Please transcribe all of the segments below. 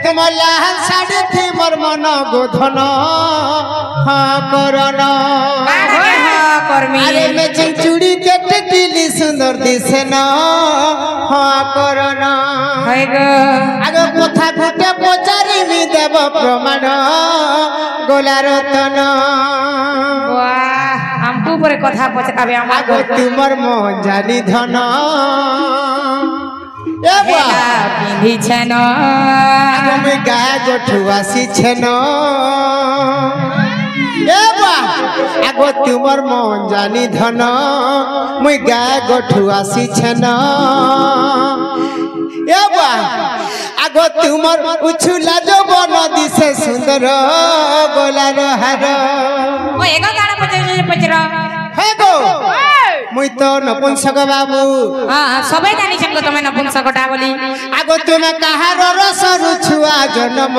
तुम लाल साड़ी थी मोर मन गोधन हाँ करना अरे मैचिंग चूड़ी के टिकली सुंदर दिसे न हाँ करना आगे कथा घुटे पचारि मी देव प्रमाण गोला रतन हमको ऊपर कथा पचकाबे आगो तुमर मन जानी धन पिंधी छेन आगो मैं गाय गोठु आसी छेन आगो तुमर मन जानी धन मुई गाय गोठु आसी छेन आगो तुमर उछुला जो बन दिसे सुंदर गोलार हार ओ एगो गाना पचरा हे गो मुई तो नपुंसक बाबू हां सबे जानि छन तमे नपुंसकटा बोली आगो तुमे कहार रस रुछुआ जन्म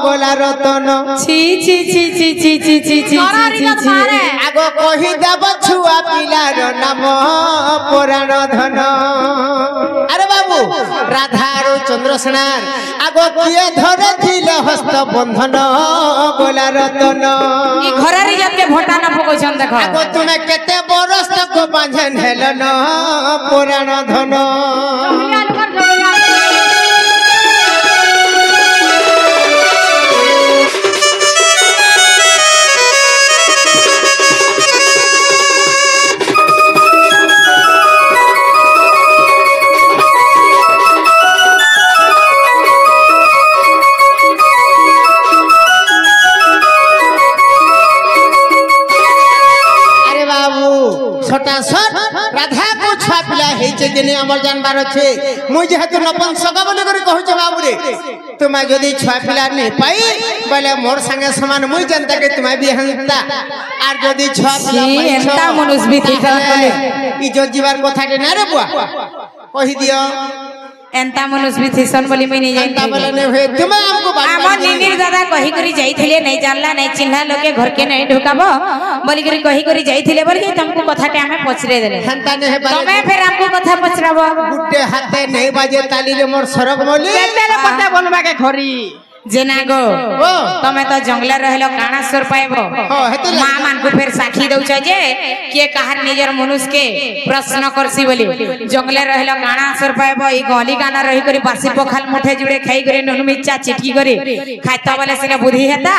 गोला रतन छी छी छी छी छी छी छी छी आगो कहि देब छुआ पिलार नाम पुराण धन अरे बाबू राधार चंद्रसेनार आगो किए धरे थिले हस्त बंधन गोला रतन ई घरर जके भोटा न पकइछन देखो आगो तुमे केते बरस तक बांधन हेलन पुराण धन राधा को छुआ पिला हेचे कि नहीं हमर जानबार छे मुई जेहेतु नपुंसक बोली करी कहूछ बाबू रे तुम जदी छुआ पिला नहीं पाई बोले मोर संगे समान मुई जनता के तुम भी हंता आर जदी छुआ पिला एंता मनुष्य भी ठीक बोले ई जो जीवार कथा के ना रे बुआ कहि दियो एंता मनुष्य भी थिसन बोली मैं नहीं जानती बोले नहीं हुए तुम हमको हमर निनिर दादा कहि करी जाइथिले नहीं जानला नहीं चिन्हा लोके घर के नहीं ढुकाबो बोली करी कहि करी जाइथिले बोली तुमको कथा के हमें पछरे देले हंता नहीं बाले तमे फिर हमको कथा पछराबो गुड्डे हाथे नहीं बाजे ताली रे मोर सरग मोली केतेले पता बोलबा के खरी जेना गो तमे तो जंगले रहलो काना सुर पाइबो मां मान को फिर साखी दउछ जे के कहार निजर मनुष्य के प्रश्न करसी बोली जंगले रहलो काना सुर पाइबो ई गली गाना रही करी बासी पखाल मुठे जुड़े खाई करे नुन मिर्चा चिटकी करे खाइतो बोले सिने बुद्धि हेता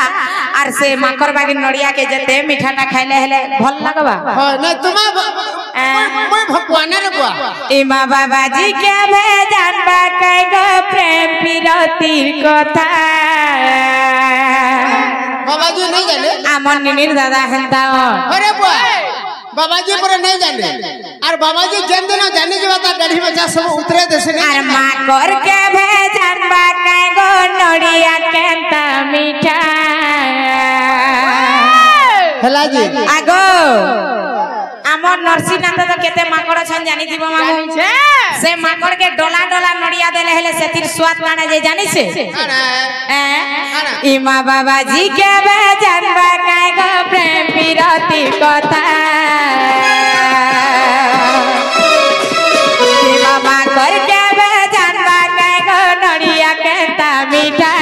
आर से माकर बागी नड़िया के जते मीठाटा खाइले हेले भल लागबा हां नै तुमा मैं भगवान रे बुआ ई मां बाबाजी के भेजनबा कई गो प्रेम पिरतीर कथा बाबाजी नहीं जाने आमन निनिर दादा हंता अरे बुआ बाबाजी पर नहीं जाने और बाबाजी जन दिन जाने के बाद गढ़ी बच्चा सब उतरे देसे नहीं अरे मां कर के भेजन बा काय गो नड़िया केंता मीठा हला जी आगो आमर नरसिंहनाथ तो केते माकड़ छन जानि दिबो मामू से माकड़ के डोला डोला नड़िया देले हेले सेतिर स्वाद काना जे जानि से ई मां बाबाजी के भेजन बा काय गो प्रेम पिरती कथा ई मां कर के भेजन बा काय गो नड़िया केंता मीठा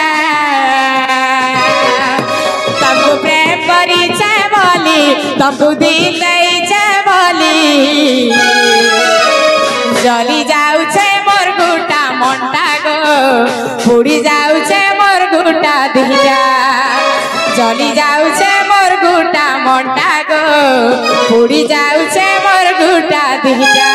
तबु प्रेम करी छे बोली तबु दिल जली जाऊ छे मोर गुटा मंटा गो पुड़ी जाऊ छे मोर गुटा दिजा जली जाऊ छे मोर गुटा मंटा गो पुड़ी जाऊ छे मोर गुटा दिजा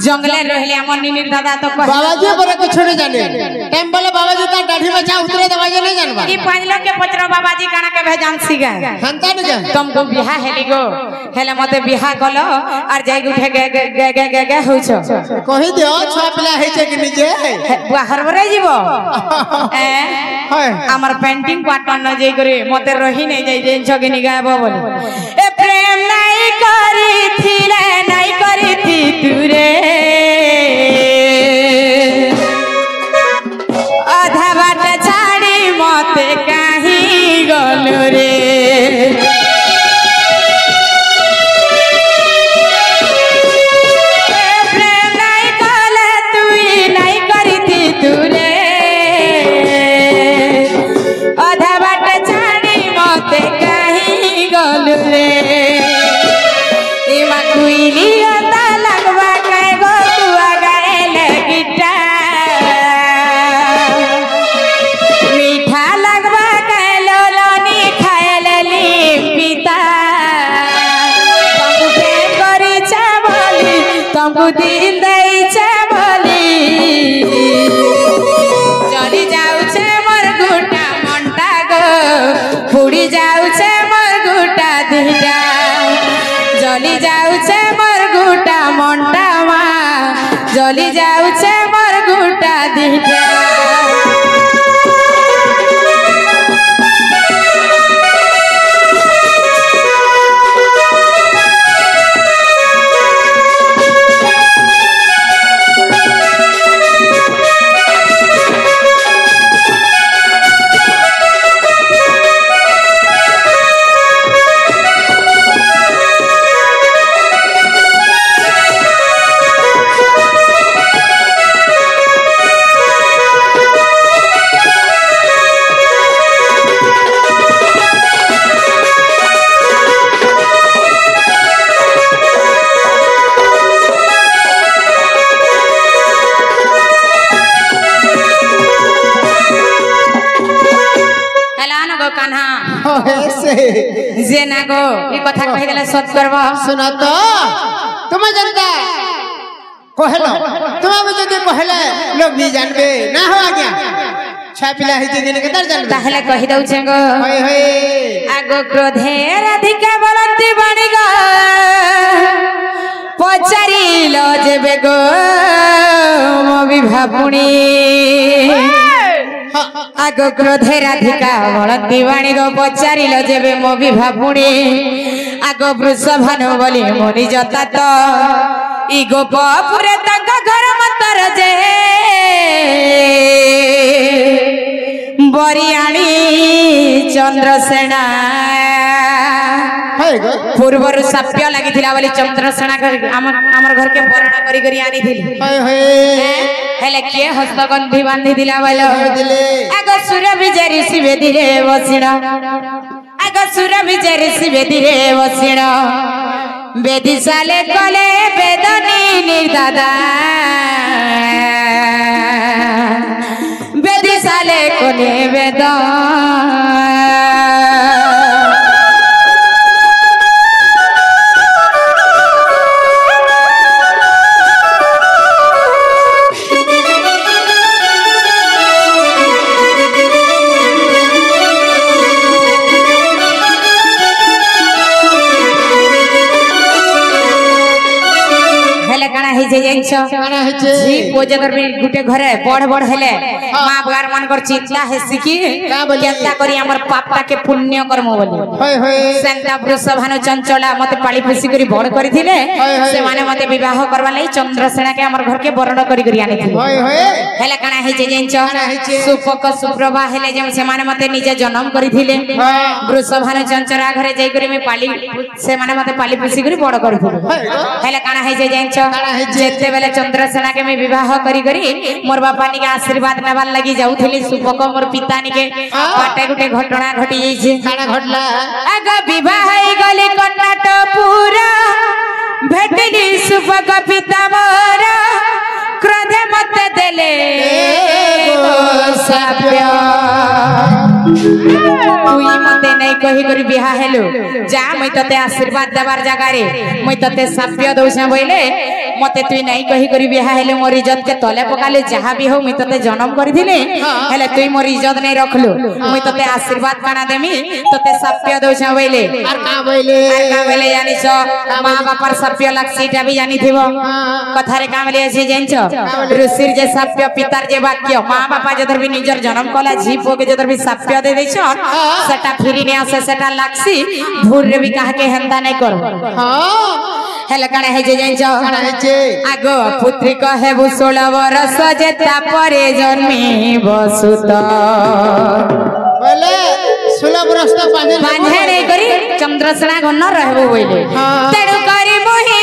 जंगले रहले हमर निनिर दादा तो बाबाजी पर कुछ नहीं जाने टाइम बोले बाबाजी ता दाढ़ी बचा उतरे दवा जे नहीं जानबा ई 5 लोग के पचरो बाबा जी काना के भेजान सीगा हंता नहीं जा तुमको बिहा हेली गो हेले मते बिहा कलो और जाई उठे गे होछ कहि दियो छुआ पिला हे छै कि निजे बाहर बरे जीवो ए हाय हमर पेंटिंग पार्टनर न जाई करे मते रही नहीं जाई जे छगनी गाबो बोले ए प्रेम नहीं करी थिले नहीं करी थी तुरे आधा बाट छाड़ी मते काहे गलो रे दिल दई छे बोली चली जाऊ छे मोर गुटा मंटा गो फुड़ी जाऊ छे मोर गुटा दिटा जली जाऊ छे मोर गुटा मंटा मा जली जाऊ छे मोर गुटा दिटा जेना गो ई कथा कहि देले सत करबो सुना तो तुम जनता कहलो तुम जदि कहले लोग भी जानबे ना हो आज्ञा छा पिला हे जे के दर जानबे ताहले कहि दउ छे गो होय होय आगो क्रोधे राधिका बोलती बणी गो पचारी लो जेबे गो मो विभापुणी आगो क्रोधे राधिका बलती बाणी गो पचारि लो जेबे मो विभापुणी आगो वृषभानु बोली मोनि जता तो ई गोपपुरे तंग घर मतर जे बरियाणी चंद्रसेना पूर्वर साप्य लागिथिला बोली चंद्रसेना हमर घर के बरणा करी करी आनी थिली हेले के हस्तगंधी बांधी दिला बोलो आगो सुर बिजरी शिवे दिले बसिणा आगो सुर बिजरी शिवे दिले बसिणा बेदी साले कले बेदनी निर्दादा बेदी साले कले बेदा पूजगर गुटे घरे बड़ बड़ हेले मां बगार मन कर चिंता है सिकी केता करी हमर पापा के पुण्य कर्म बोली होय होय सेंता वृषभानु चंचला मते पाली फसी करी बड़ करी थिले से माने मते विवाह करवा लई चंद्रसेना के हमर घर के बरण करी करी आनी थिले होय होय हेले काना हे जे जेंचो सुपक सुप्रभा हेले जे से माने मते निजे जन्म करी थिले वृषभानु चंचला घरे जाई करी में पाली से माने मते पाली फसी करी बड़ करी थिले हेले काना हे जे जेंचो जेते बेले चंद्रसेना के मैं विवाह करी करी मोर बापा नि के आशीर्वाद नेबार लगी जाउथली सुपक मोर पिता नि के पाटे गुटे घटना घटी जाई छे काना घटला आगा विवाह हे गली कर्नाटपुर भेटली सुपक पिता मोर क्रोधे मत देले साप्य তুই মতে নাই কহি করি বিয়া হেলু যা মই ততে আশীর্বাদ দেবার জায়গারে মই ততে সাপ্য দউছে বইলে মতে তুই নাই কহি করি বিয়া হেলু মোর ইজ্জত কে তলে পকালে যাহা বি হও মই ততে জনম করি দিলে হেলে তুই মোর ইজ্জত নাই রখলু মই ততে আশীর্বাদ কানা দেমি ততে সাপ্য দউছে বইলে আর কা বইলে জানিছ মা বাপার সাপ্য লাগছিটা বি জানি থিব কথারে কামলে আছে জানছ ঋষির যে সাপ্য পিতার যে বাক্য মা বাপা যদর বি নিজর জনম কলা ঝিপকে যদর বি সাপ্য দে দেছ সেটা ফিরি নে আসে সেটা লাগছি ভুর রে বি কাহাকে হেন্দা নাই কর হেলে কানে হে যে জানছ আগ পুত্রী কহেবু 16 বরস যেতা পরে জন্মি বসুত বলে 16 বরস তক বাঁধে রে করি চন্দ্রসেনা ঘন रहबो বইলে তেড়ু করি মোহি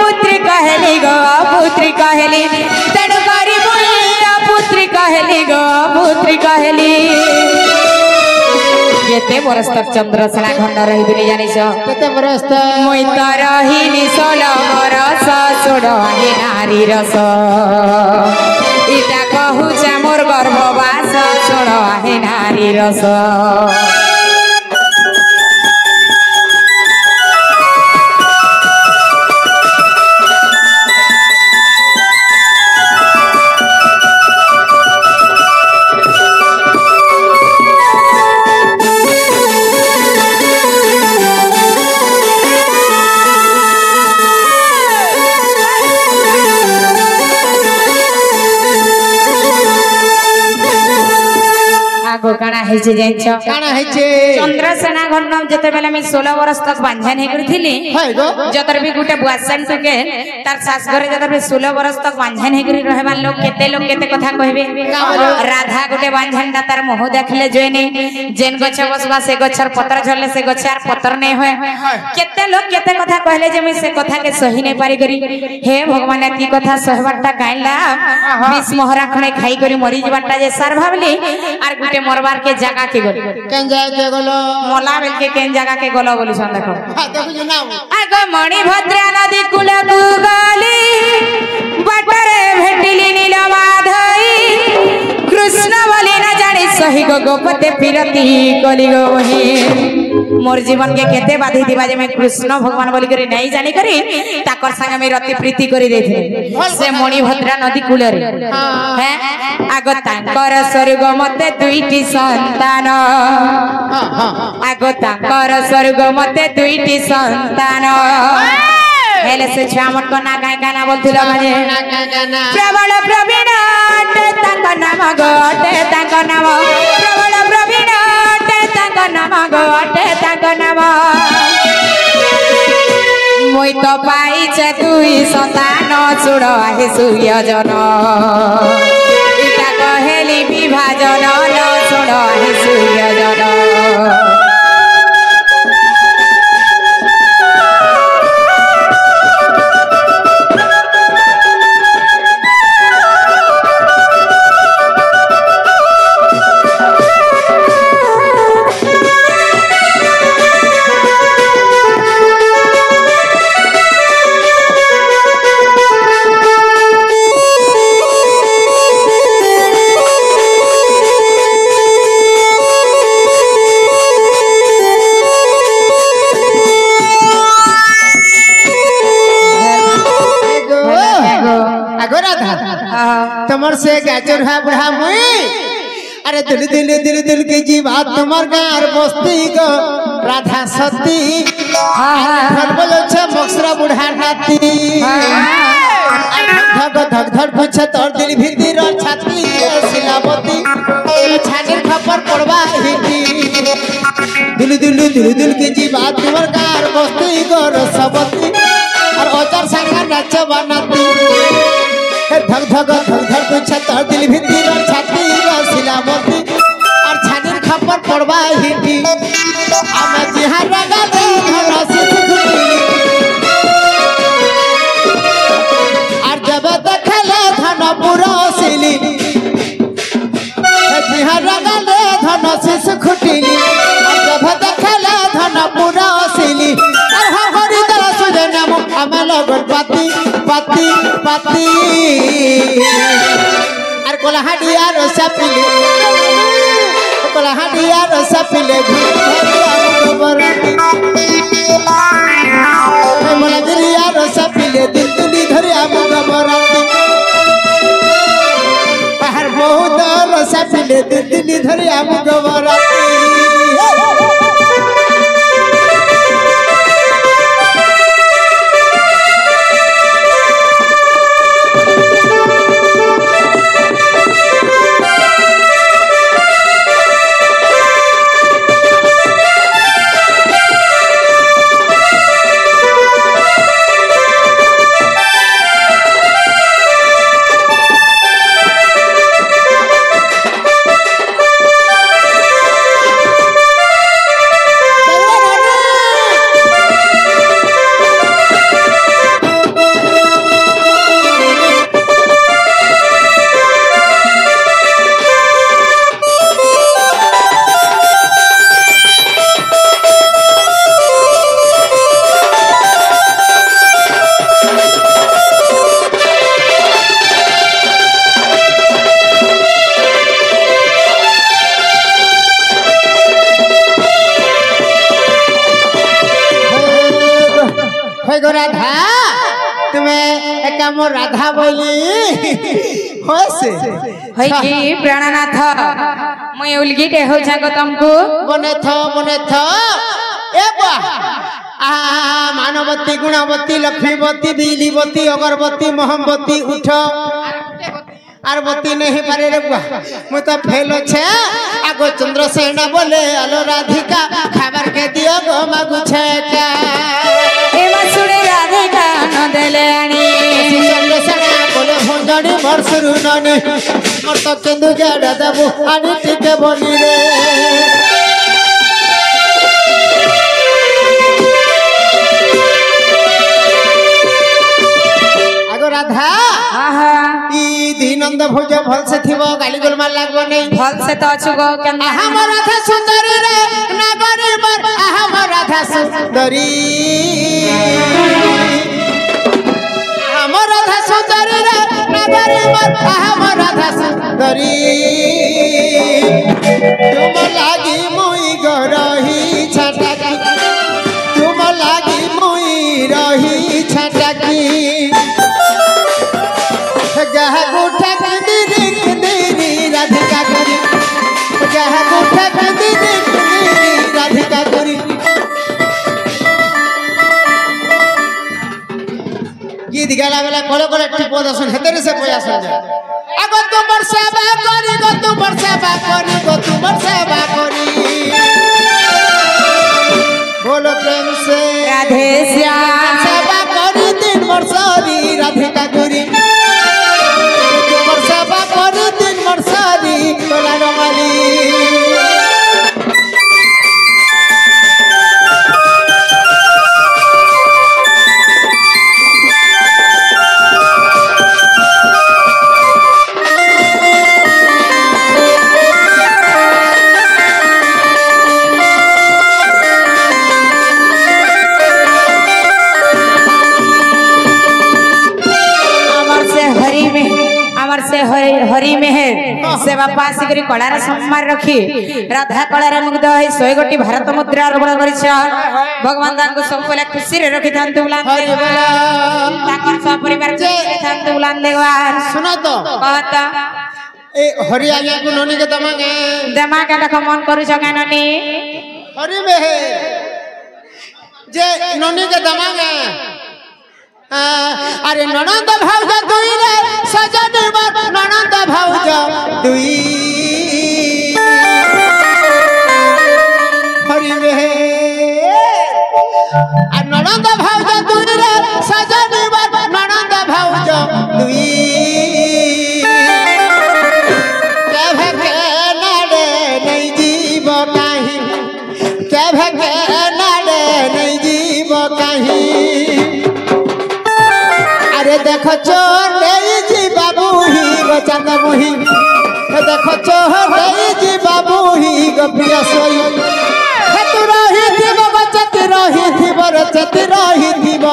পুত্রী কহেলি গো পুত্রী কহেলি তেড়ু করি মোহি পুত্রী কহেলি গো পুত্রী কহেলি केते बरस तक चंद्रसेना खंड रही बिनी जानिस केते बरस तक मुई त रहिनी 16 बरस सोडही नारी रस इटा कहूचा मोर गर्भवास सोडही नारी रस काना हेचे जाइछ काना हेचे चंद्रसेना घरनम जते बेला मी 16 वर्ष तक बांधन हे करथिली हाय गो जतर भी गुटे बुआसन टके तार सास घरे जतर भी 16 वर्ष तक बांधन हे करी रहबा लोग केते कथा कहबे राधा गुटे बांधन दा तार मोह देखले जोइनी जेन गछ बसबा से गछर पत्र झरले से गछार पत्र नै होय केते लोग केते कथा कहले जे मी से कथा के सही नै पारी करी हे भगवान की कथा सहबाटा काइला विष मोहरा खणे खाई करी मरी जबाटा जे सार भाबली आर गुटे मरबार के जगह के गलो केन जाय के गलो मोला बेल के केन जगह के गलो बोली सन देखो देखो जो नाम आग मणिभद्रा नदी कुल गली बटरे भेटिली नीलमाधई कृष्ण बोली न जानी सही गो गोपते फिरती कली गो वही मोर जीवन के केते बाधी दिबा जे मैं कृष्ण भगवान बोली करी नहीं जानी करी ताकर संग में रति प्रीति करी देथे से मणिभद्रा नदी कूल रे हैं आगो तांकर स्वर्ग मते दुईटी संतान आगो तांकर स्वर्ग मते दुईटी संतान हेले से छामट को ना गाय गाना बोलथिलो माने प्रबल प्रवीण तांक नाम गोटे तांक नाम प्रबल प्रवीण तांक नाम गोटे तांक नाम मुई तो पाइछे दुई संतान चूड़ आहे सूर्यजन इटा कहेली विभाजन न चूड़ आहे सूर्यजन तमर से गाजर है बुढ़ा मुई अरे दिल की जीवा तमर गार बस्ती गो राधा सती घर बोलो छे मक्सरा बुढ़ा नाती धक धक पूछे तोर दिल भीतर छाती सिलावती छानिर खपर पड़वा हिटी दिल की जीवा तमर गार बस्ती गो रसवती और ओचर संगा नाच बनाती धक धक पूछे तोर दिल भीतर छाती सिलावती और छानिर खपर पड़वा हिटी आमे जिहार रगा दे रसी खुटी और जब देखले धन पुरो सिली जिहार रगा दे धन शिश खुटीली और जब देखले धन पुरो सिली और हरि दला सुजे नाम आमे लगन पाती पाती पाती और कोलाहाटी और सापिली कलाहाडिया रसा पिले मला गिरिया रसा पिले दिल तुली धरे आमु गबराती बाहर बहुत रसा पिले दिल तुली धरे आमु गबराती राधा तुम्हें एकामो राधा बोली होसे होई की प्राणनाथ मय उलगिटे हो जागो तुमको बने थ ए बा मानवती गुणवती लक्ष्मीवती बिजलीवती अगरबत्ती मोहम्बती उठ आरबती नहीं पारे रे बुआ मु तो फेल छे आगो चंद्रसेना बोले आलो राधिका खबर के दियो गो मागु छे का एवा सुरे राधिका न देले आनी चंद्रसेना बोले भंजड़ी मोर सुरु ननी मोर तो केंदु गेडा देबु आनी टिके बनी रे आगो राधा नंद भोज भल से थिबो गाली गोल मार लागबो नै भल से तो अछुगो केना हमर राधा सुंदरी रे नगरी बर हमर राधा सुंदरी हमर राधा सुंदरी रे नगरी बर हमर राधा सुंदरी तुम लागी मोई गरही छटकी तुम लागी मोई रही छटकी गह गुठा कंदीरी राधिका करी गह गुठा कंदीरी राधिका करी गीत गाला वाला कोले कोले टिपो दसन हेतरे से पया सुन जा अगो तू वर्षा बा करी गो तू वर्षा बा करी गो तू वर्षा बा करी बोलो प्रेम से राधे श्याम सेवा करी 3 वर्ष री राधिका करी सेवा करी 3 वर्ष री तोला रमाली हरि मेहर सेवा पास करी कलार सम्मान रखी राधा कलार मुग्ध है 100 गोटी भारत मुद्रा अर्पण करिछ भगवान तांको सब कोला खुशी रे रखी थांतु उलान ताकर सब परिवार के थांतु उलान देवार सुनो तो कहता ए हरि आज्ञा को ननी के दमाके देख मन करू छ ननी हरि मेहर जे ननी के दमागे अरे ननंद भाउज दुई रे सजनी बर ननंद भाउज दुई हरि मेहर आ ननंद भाउज दुई रे सजनी बर ननंद भाउज दुई केभे के नाडे नहीं जीव काहि केभे के नाडे नहीं जीव काहि देखो चोर जी बाबू ही गो चंद मुही देखो चोर जी बाबू ही गो प्रिय सोई तू रही थीब बचती रही थीब रचती रही थीब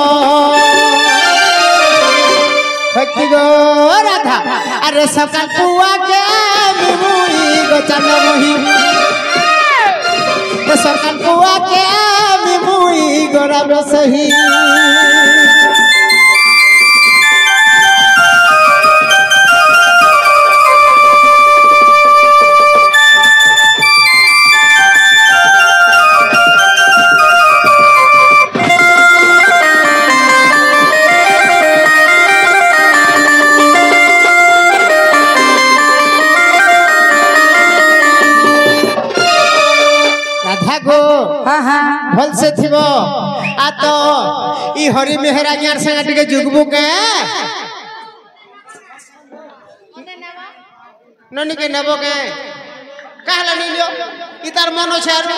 गो राधा अरे सकाल पुआ के मुही गो चंद मुही सरकार पुआ के आमी मुई गराब सही भल से थिबो आ तो ई हरि मेहरा यार संग टिके जुगबु के ननी के नेबो के कहला नहीं लियो ई तार मन छै आरो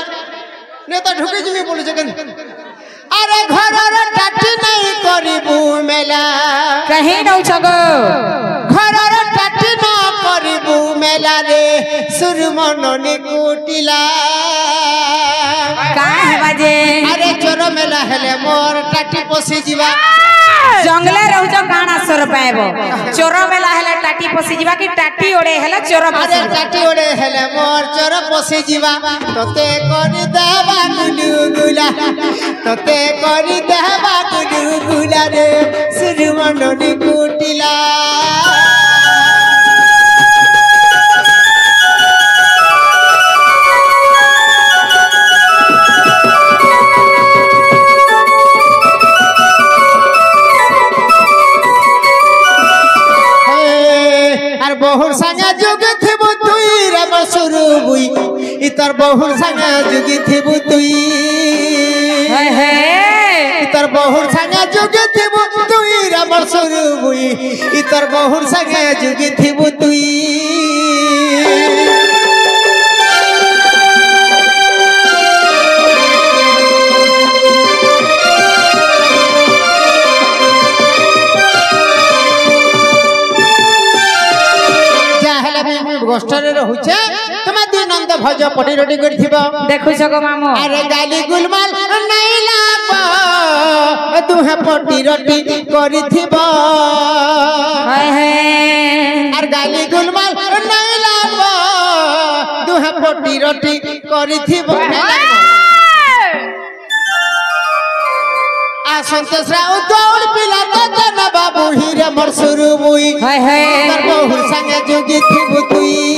ने तो ढुके जिमी बोले जगन अरे घर रे टाटी नहीं करिबु मेला कहीं न छगो घर रे टाटी न करिबु मेला रे सुरमननी कुटिला का है बाजे अरे चोर मेला हेले मोर टाटी पसी जीवा जंगले रहू जो काना सर पाएबो चोर मेला हेले टाटी पसी जीवा की टाटी ओडे हेले चोर अरे टाटी ओडे हेले मोर चोर पसी जीवा तते करि देबा गुलुगुला तते करि देबा गुलुगुला रे सुरमननी कुटिला बहुर संगे जुगी थिबु तुई रे बसुरु बुई इतर बहुर संगे जुगी थिबु तुई हे इतर बहुर संगे जुगी थिबु तुई रे बसुरु बुई इतर बहुर संगे जुगी थिबु तुई गोष्ठरे रहुचे तुम दुई नंद भज पटी रोटी करथिबो देखु छगो मामो अरे गाली गुलमाल नहीं लाबो तुहे पटी रोटी करथिबो हाय हे अरे गाली गुलमाल नहीं लाबो तुहे पटी रोटी करथिबो आ संतोष राव दौड़ पिला तो बाबू हीरे मोर सुरु मुई हाय हे तर बहुर संगे जुगी थिबु तुई